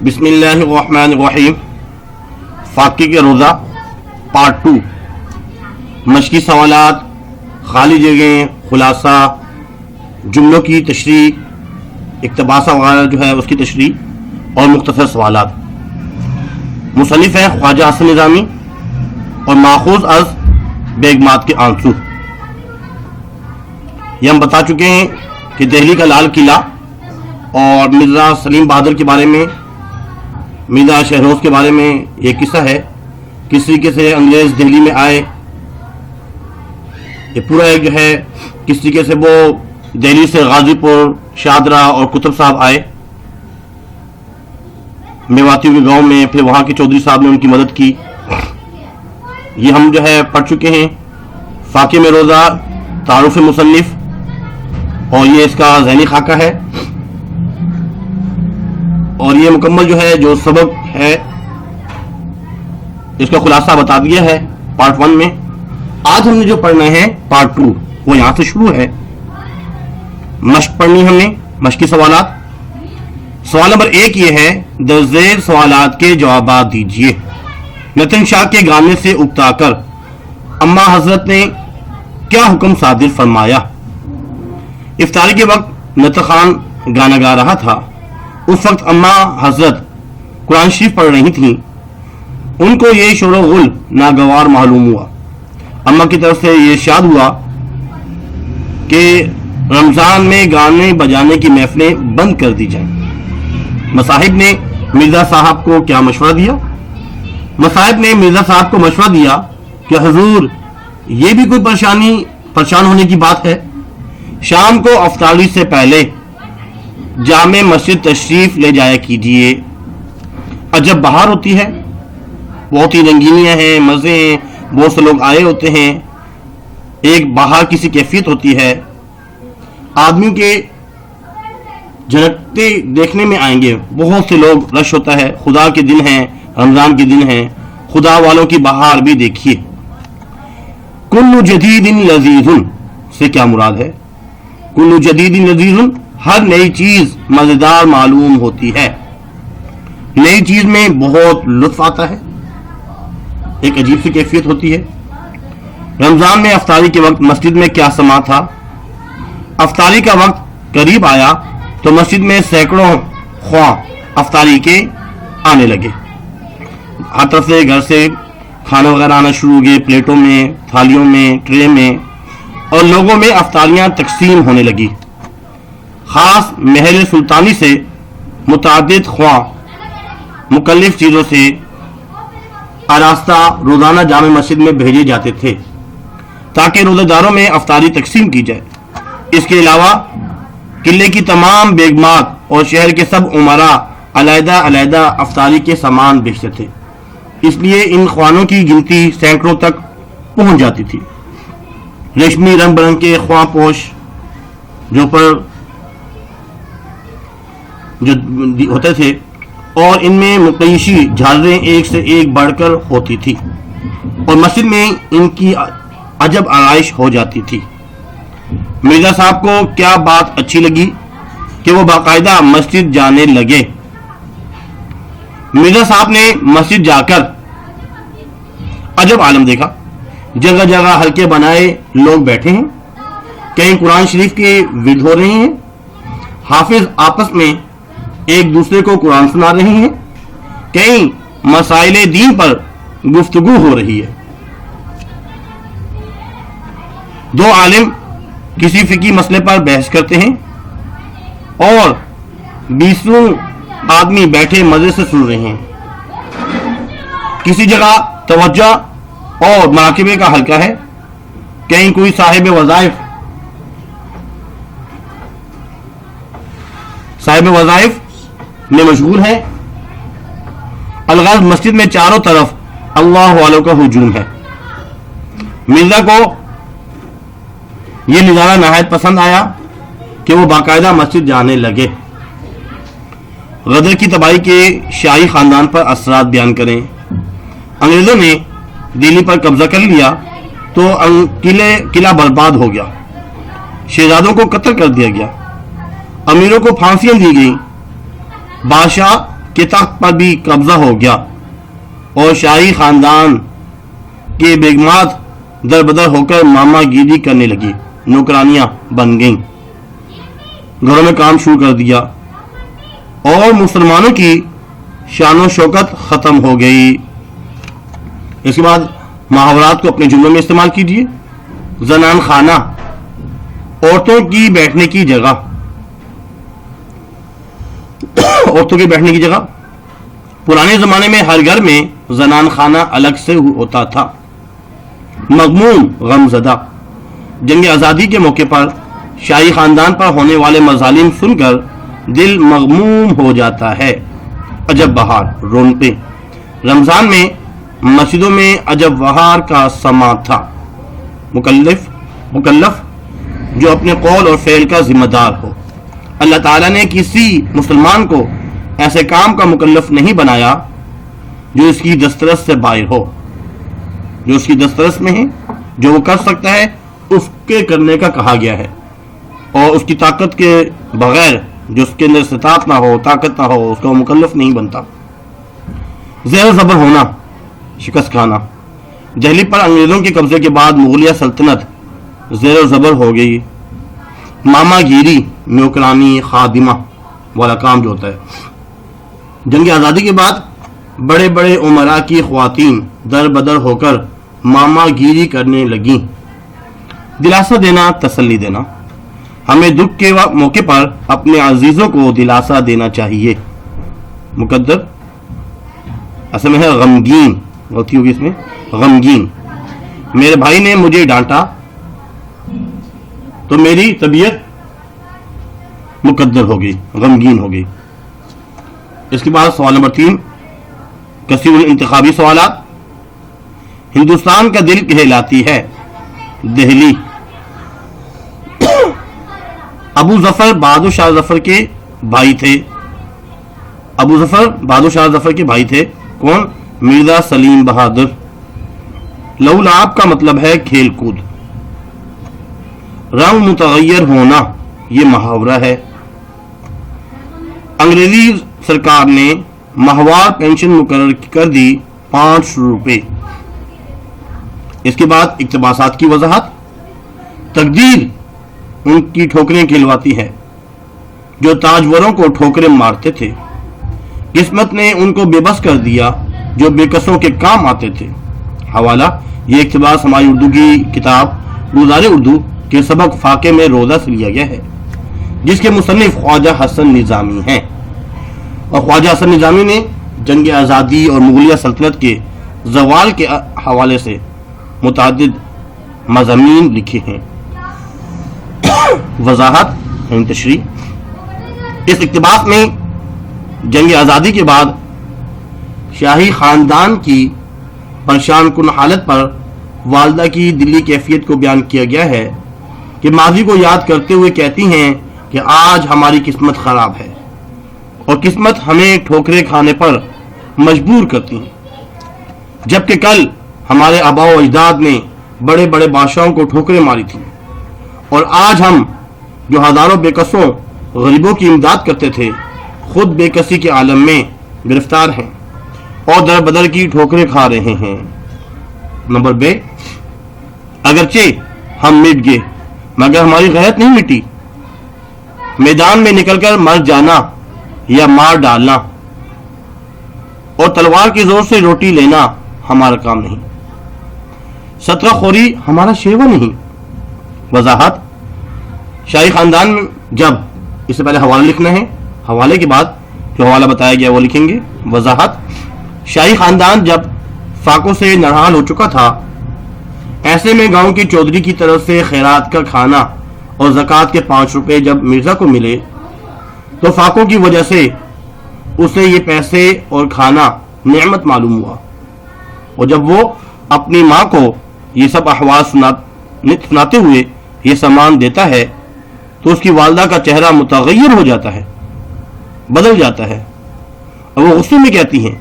بسم اللہ الرحمن الرحیم. فاقے کے روزہ پارٹ 2. مشقی سوالات، خالی جگہیں، خلاصہ، جملوں کی تشریح، اقتباسہ وغیرہ جو ہے اس کی تشریح اور مختصر سوالات. مصنف ہے خواجہ حسن نظامی اور ماخوذ از بیگمات کے آنسو. یہ ہم بتا چکے ہیں کہ دہلی کا لال قلعہ اور مرزا سلیم بہادر کے بارے میں، مرزا شہروز کے بارے میں یہ قصہ ہے. کس طریقے سے انگریز دہلی میں آئے، یہ پورا ایک جو ہے کس طریقے سے وہ دہلی سے غازی پور، شادرہ اور کتب صاحب آئے میواتیوں کے گاؤں میں، پھر وہاں کے چودھری صاحب نے ان کی مدد کی. یہ ہم جو ہے پڑھ چکے ہیں. فاقے میں روزہ تعارف مصنف، اور یہ اس کا ذہنی خاکہ ہے، اور یہ مکمل جو ہے جو سبق ہے اس کا خلاصہ بتا دیا ہے پارٹ 1 میں. آج ہم نے جو پڑھنا ہے پارٹ 2 وہ یہاں سے شروع ہے. مشق پڑھنی ہم نے، مشقی سوالات. سوال نمبر 1 یہ ہے، در ذیل سوالات کے جوابات دیجیے. نتن شاہ کے گانے سے اکتا کر اما حضرت نے کیا حکم صادر فرمایا؟ افطاری کے وقت نتن خان گانا گا رہا تھا. اس وقت اما حضرت قرآن شریف پڑھ رہی تھیں. ان کو یہ شور و غل ناگوار معلوم ہوا. اما کی طرف سے یہ ارشاد ہوا کہ رمضان میں گانے بجانے کی محفلیں بند کر دی جائیں. مصاحب نے مرزا صاحب کو کیا مشورہ دیا؟ مصاحب نے مرزا صاحب کو مشورہ دیا کہ حضور یہ بھی کوئی پریشان ہونے کی بات ہے. شام کو افطاری سے پہلے جامع مسجد تشریف لے جایا کیجیے. عجب بہار ہوتی ہے، بہت ہی رنگینیاں ہیں، مزے ہیں، بہت سے لوگ آئے ہوتے ہیں. ایک بہار کی سی کیفیت ہوتی ہے. آدمی کے جھلکتے دیکھنے میں آئیں گے. بہت سے لوگ، رش ہوتا ہے. خدا کے دن ہیں، رمضان کے دن ہیں. خدا والوں کی بہار بھی دیکھیے. کل جدید لذیذ سے کیا مراد ہے؟ کل جدید لذیذ، ہر نئی چیز مزیدار معلوم ہوتی ہے. نئی چیز میں بہت لطف آتا ہے، ایک عجیب سی کیفیت ہوتی ہے. رمضان میں افطاری کے وقت مسجد میں کیا سما تھا؟ افطاری کا وقت قریب آیا تو مسجد میں سینکڑوں خواہ افطاری کے آنے لگے. ہر طرف سے گھر سے کھانا وغیرہ آنا شروع ہو گئے، پلیٹوں میں، تھالیوں میں، ٹرے میں، اور لوگوں میں افطاریاں تقسیم ہونے لگی. خاص محل سلطانی سے متعدد خواہ مختلف چیزوں سے آراستہ روزانہ جامع مسجد میں بھیجے جاتے تھے تاکہ روزہ داروں میں افطاری تقسیم کی جائے. اس کے علاوہ قلعے کی تمام بیگمات اور شہر کے سب امراء علیحدہ علیحدہ افطاری کے سامان بیچتے تھے. اس لیے ان خوانوں کی گنتی سینکڑوں تک پہنچ جاتی تھی. ریشمی رنگ برنگ کے خواہ پوش جو ہوتے تھے، اور ان میں مقیشی جھالریں ایک سے ایک بڑھ کر ہوتی تھی، اور مسجد میں ان کی عجب آرائش ہو جاتی تھی. مرزا صاحب کو کیا بات اچھی لگی کہ وہ باقاعدہ مسجد جانے لگے. مرزا صاحب نے مسجد جا کر عجب عالم دیکھا. جگہ جگہ حلقے بنائے لوگ بیٹھے ہیں، کہیں قرآن شریف کے ورد ہو رہے ہیں، حافظ آپس میں ایک دوسرے کو قرآن سنا رہے ہیں، کہیں مسائل دین پر گفتگو ہو رہی ہے. دو عالم کسی فقہی مسئلے پر بحث کرتے ہیں اور 20 آدمی بیٹھے مزے سے سن رہے ہیں. کسی جگہ توجہ اور مراقبے کا حلقہ ہے، کہیں کوئی صاحب وظائف میں مشغول ہے. الغرض مسجد میں چاروں طرف اللہ والوں کا ہجوم ہے. مرزا کو یہ نظارہ نہایت پسند آیا کہ وہ باقاعدہ مسجد جانے لگے. غدر کی تباہی کے شاہی خاندان پر اثرات بیان کریں. انگریزوں نے دلی پر قبضہ کر لیا تو قلعہ برباد ہو گیا. شہزادوں کو قتل کر دیا گیا. امیروں کو پھانسیاں دی گئیں. بادشاہ کے تخت پر بھی قبضہ ہو گیا اور شاہی خاندان کے بیگمات در بدر ہو کر ماما گیری کرنے لگی، نوکرانیاں بن گئیں، گھروں میں کام شروع کر دیا اور مسلمانوں کی شان و شوکت ختم ہو گئی۔ اس کے بعد محاورات کو اپنے جملوں میں استعمال کیجیے۔ زنان خانہ، عورتوں کی بیٹھنے کی جگہ، عورتوں کے بیٹھنے کی جگہ۔ پرانے زمانے میں ہر گھر میں زنان خانہ الگ سے ہوتا تھا۔ مغموم، غم زدہ، جنگ آزادی کے موقع پر شاہی خاندان پر ہونے والے مظالم سن کر دل مغموم ہو جاتا ہے۔ عجب بہار، رونقیں۔ رمضان میں مسجدوں میں عجب بہار کا سما تھا۔ مکلف جو اپنے قول اور فعل کا ذمہ دار ہو۔ اللہ تعالیٰ نے کسی مسلمان کو ایسے کام کا مکلف نہیں بنایا جو اس کی دسترس سے باہر ہو، جو اس کی دسترس میں ہے، جو وہ کر سکتا ہے اس کے کرنے کا کہا گیا ہے، اور اس کی طاقت کے بغیر جو اس کے اندر استطاعت نہ ہو، طاقت نہ ہو، اس کا وہ مکلف نہیں بنتا۔ زیر و زبر ہونا، شکست کھانا۔ دہلی پر انگریزوں کے قبضے کے بعد مغلیہ سلطنت زیر و زبر ہو گئی۔ ماما گیری، نوکرانی، خادمہ والا کام جو ہوتا ہے۔ جنگ آزادی کے بعد بڑے بڑے امراء کی خواتین در بدر ہو کر ماما گیری کرنے لگیں۔ دلاسا دینا، تسلی دینا۔ ہمیں دکھ کے موقع پر اپنے عزیزوں کو دلاسا دینا چاہیے۔ مقدر اصل میں ہے غمگین، غلطی ہوگی اس میں، غمگین۔ میرے بھائی نے مجھے ڈانٹا تو میری طبیعت مقدر ہو گئی، غمگین ہو گئی۔ اس کے بعد سوال نمبر 3، کثیر الانتخابی سوالات۔ ہندوستان کا دل کہلاتی ہے دہلی۔ ابو ظفر بہادر شاہ ظفر کے بھائی تھے۔ ابو ظفر بہادر شاہ ظفر کے بھائی تھے کون؟ مرزا سلیم بہادر۔ لہو لعاب کا مطلب ہے کھیل کود۔ رنگ متغیر ہونا، یہ محاورہ ہے۔ انگریزی سرکار نے ماہوار پینشن مقرر کر دی 5 روپے۔ اس کے بعد اقتباسات کی وضاحت۔ تقدیر ان کی ٹھوکریں کھلواتی ہے جو تاجوروں کو ٹھوکریں مارتے تھے، قسمت نے ان کو بے بس کر دیا جو بے کسوں کے کام آتے تھے۔ حوالہ، یہ اقتباس ہماری اردو کی کتاب گلزار اردو کے سبق فاقے میں روزہ سے لیا گیا ہے، جس کے مصنف خواجہ حسن نظامی ہیں، اور خواجہ حسن نظامی نے جنگ آزادی اور مغلیہ سلطنت کے زوال کے حوالے سے متعدد مضامین لکھے ہیں۔ وضاحت یعنی تشریح۔ اس اقتباس میں جنگ آزادی کے بعد شاہی خاندان کی پریشان کن حالت پر والدہ کی دلی کیفیت کو بیان کیا گیا ہے کہ ماضی کو یاد کرتے ہوئے کہتی ہیں کہ آج ہماری قسمت خراب ہے اور قسمت ہمیں ٹھوکریں کھانے پر مجبور کرتی ہیں، جبکہ کل ہمارے آباء و اجداد نے بڑے بڑے بادشاہوں کو ٹھوکریں ماری تھیں، اور آج ہم جو ہزاروں بے کسوں غریبوں کی امداد کرتے تھے خود بے کسی کے عالم میں گرفتار ہیں اور در بدر کی ٹھوکریں کھا رہے ہیں۔ نمبر ب، اگرچہ ہم مٹ گئے مگر ہماری غیرت نہیں مٹی۔ میدان میں نکل کر مر جانا یا مار ڈالنا اور تلوار کے زور سے روٹی لینا ہمارا کام نہیں، صدقہ خوری ہمارا شیوا نہیں۔ وضاحت، شاہی خاندان میں جب، اس سے پہلے حوالہ لکھنا ہے، حوالے کے بعد جو حوالہ بتایا گیا وہ لکھیں گے۔ وضاحت، شاہی خاندان جب فاقوں سے نرحال ہو چکا تھا، ایسے میں گاؤں کی چودھری کی طرف سے خیرات کا کھانا اور زکوٰۃ کے 5 روپے جب مرزا کو ملے تو فاقوں کی وجہ سے اسے یہ پیسے اور کھانا نعمت معلوم ہوا، اور جب وہ اپنی ماں کو یہ سب احوال سناتے ہوئے یہ سامان دیتا ہے تو اس کی والدہ کا چہرہ متغیر ہو جاتا ہے، بدل جاتا ہے، اور وہ غصے میں کہتی ہیں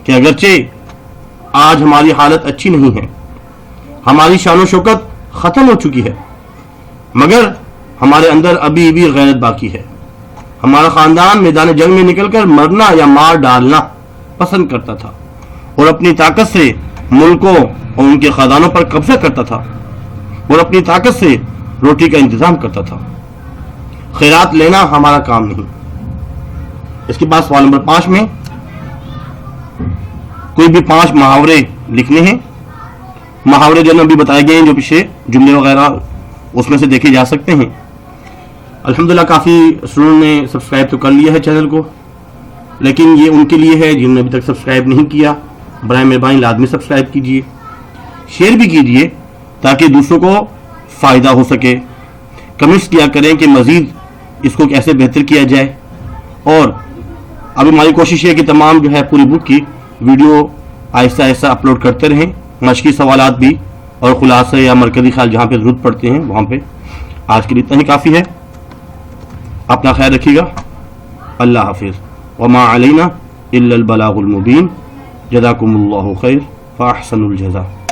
کہ اگرچہ آج ہماری حالت اچھی نہیں ہے، ہماری شان و شوکت ختم ہو چکی ہے، مگر ہمارے اندر ابھی بھی غیرت باقی ہے، ہمارا خاندان میدان جنگ میں نکل کر مرنا یا مار ڈالنا پسند کرتا تھا اور اپنی طاقت سے ملکوں اور ان کے خزانوں پر قبضہ کرتا تھا اور اپنی طاقت سے روٹی کا انتظام کرتا تھا. خیرات لینا ہمارا کام نہیں. اس کے بعد سوال نمبر 5 میں کوئی بھی 5 محاورے لکھنے ہیں. محاورے جو ابھی بتائے گئے ہیں جو پیچھے جملے وغیرہ اس میں سے دیکھے جا سکتے ہیں. الحمدللہ کافی اسٹوڈنٹ نے سبسکرائب تو کر لیا ہے چینل کو, لیکن یہ ان کے لیے ہے جنہوں نے ابھی تک سبسکرائب نہیں کیا. برائے مہربانی لازمی سبسکرائب کیجئے, شیئر بھی کیجئے تاکہ دوسروں کو فائدہ ہو سکے. کمنٹس کیا کریں کہ مزید اس کو کیسے بہتر کیا جائے. اور اب ہماری کوشش ہے کہ تمام جو ہے پوری بک کی ویڈیو آہستہ آہستہ اپلوڈ کرتے رہیں, مشقی سوالات بھی اور خلاصے یا مرکزی خیال جہاں پہ ضرورت پڑتے ہیں وہاں پہ. آج کے لیے اتنا ہی کافی ہے. اپنا خیال رکھیے گا. اللہ حافظ. وما علینا الا البلاغ المبین. جزاکم اللہ خیر فاحسن الجزاء.